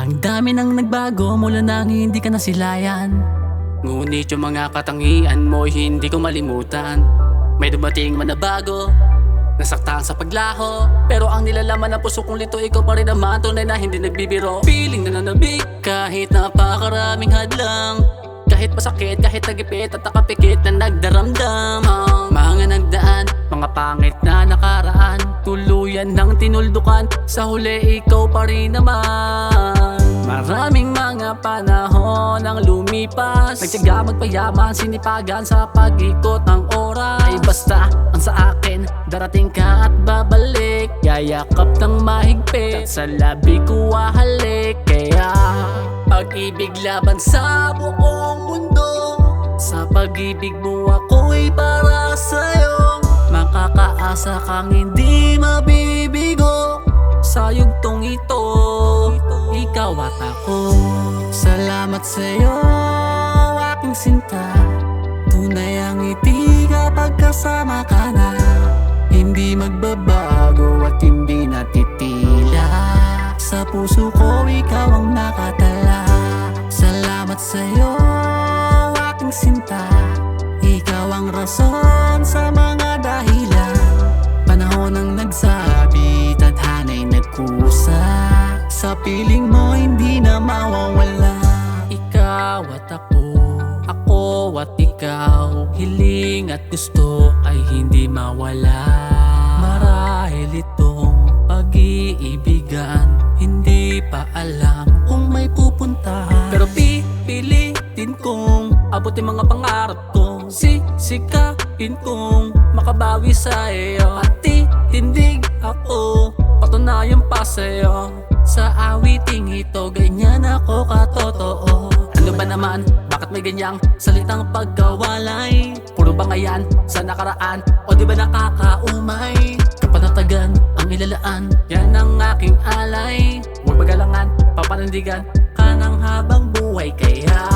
Ang dami nang nagbago mula nang hindi ka nasilayan. Ngunit yung mga katangian mo hindi ko malimutan. May dumating man na bago, nasaktan sa paglaho, pero ang nilalaman ng puso kong lito, ikaw pa rin naman, tunay na hindi nagbibiro. Feeling na nanabik kahit napakaraming hadlang, kahit masakit, kahit nagipit at nakapikit na nagdaramdam. Mga nagdaan, mga pangit na nakaraan, tuluyan ng tinuldukan, sa huli ikaw pa rin naman. Maraming mga panahon ang lumipas, nagtiyaga magpayaman, sinipagan sa pag-ikot ng oras. Ay basta ang sa akin, darating ka at babalik, yayakap ng mahigpit, sa labi ko ahalik. Kaya pag-ibig laban sa buong mundo, sa pag-ibig mo ako'y para sa'yo. Makakaasa kang hindi mabibigo, sa yugtong ito, ikaw at ako. Salamat sa'yo, aking sinta, tunay ang ngiti kapag kasama ka na. Hindi magbabago at hindi natitila, sa puso ko ikaw ang nakatala. Salamat sa'yo, aking sinta, ikaw ang rason sa mga dahilan. Panahon ang nagsabi, tadhana'y nagkusa, sa piling mo hindi na mawawala. Ikaw at ako at ikaw, hiling at gusto ay hindi mawala. Marahil itong pag-iibigan, hindi pa alam kung may pupuntahan, pero pipilitin kong abutin mga pangarap ko, sisikain kong makabawi sa iyo, at titindig ako, patunayan pa sa'yo. Sa awiting ito, ganyan ako katotoo. Ano ba naman? Bakit may ganyang salitang pagkawalay? Puro bangayan sa nakaraan, o di ba nakakaumay? Kapanatagan ang ilalaan, yan ang aking alay. Huwag magalangan, papanindigan ka ng habang buhay. Kaya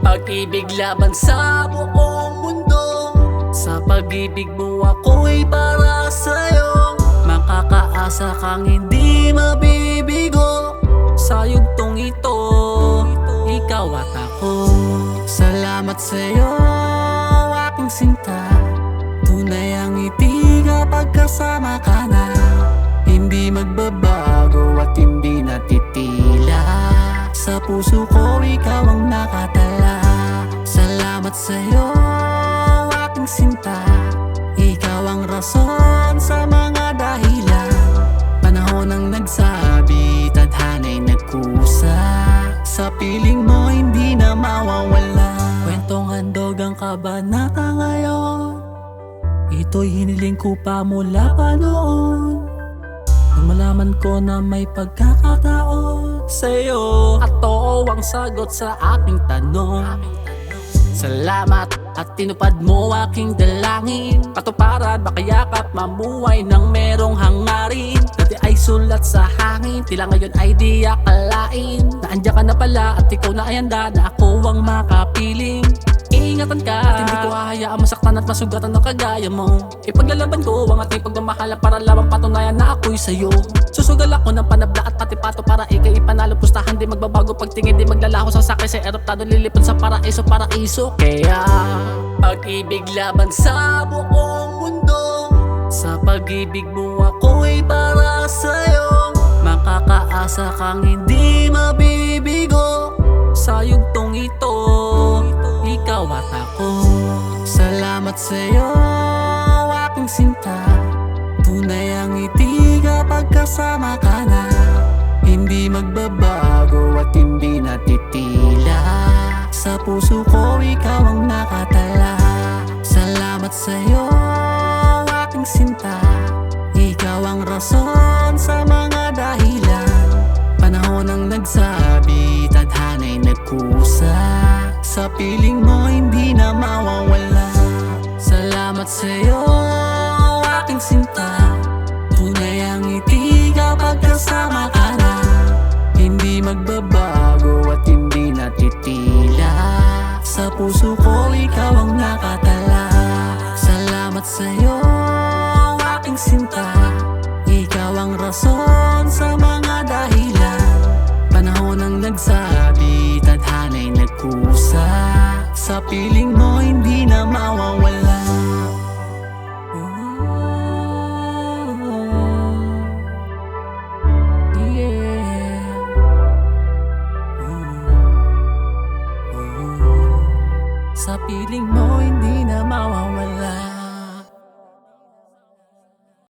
pag-ibig laban sa buong mundo, sa pag-ibig mo ako'y para sa'yo. Makakaasa kang hindi mabibigo, sa yugtong ito, ikaw at ako. Salamat sa'yo, aking sinta, tunay ang ngiti kapag kasama ka na. Hindi magbabago at hindi natitila, sa puso ko ikaw ang nakatala. Salamat sa'yo, aking sinta, ikaw ang rason sa mga dahilan. Panahon ang nagsabi, tadhana'y nagkusa, sa piling mo hindi na mawawala. Kwentong handog ang kabanata ngayon, ito'y hiniling ko pa mula pa noon, nang malaman ko na may pagkakataon sa'yo, at oo ang sagot sa aking tanong. Salamat at tinupad mo aking dalangin, katuparan, makayakap, mamuhay ng merong hangarin. Dati ay sulat sa hangin, tila ngayon ay di akalain, na andyan ka na pala at ikaw na ay handa, na ako ang makapiling. Iingatan ka at hindi ko hahayaan masaktan at masugatan ng kagaya mo. Ipaglalaban ko ang ating pagmamahala para lamang patunayan na ako'y sa'yo. Susugal ako ng panabla at pati pato para ikay ipanalo. Pustahan di magbabago, pagtingin di maglalaho sa sakay sa eruptado, lilipad sa paraiso. Kaya pag-ibig laban sa buong mundo, sa pag-ibig mo ako'y para sa'yo. Makakaasa kang hindi mabibigo, sa yugtong ito, ikaw at ako. Salamat sa'yo, aking sinta, tunay ang ngiti kapag kasama ka na. Hindi magbabago at hindi natitila, sa puso ko ikaw ang nakatala. Salamat sa'yo, aking sinta, ikaw ang rason sa mga dahilan. Panahon ang nagsabi, tadhana'y nagkusa, sa piling mo hindi na mawawala. Salamat sa'yo, aking sinta, tunay ang ngiti kapag kasama ka na. Hindi magbabago at hindi natitila, sa puso ko ikaw ang nakatala. Salamat sa'yo, aking sinta, ikaw ang rason sa mga dahilan. Panahon nagsabi, tadhana'y nagkusa. Sa piling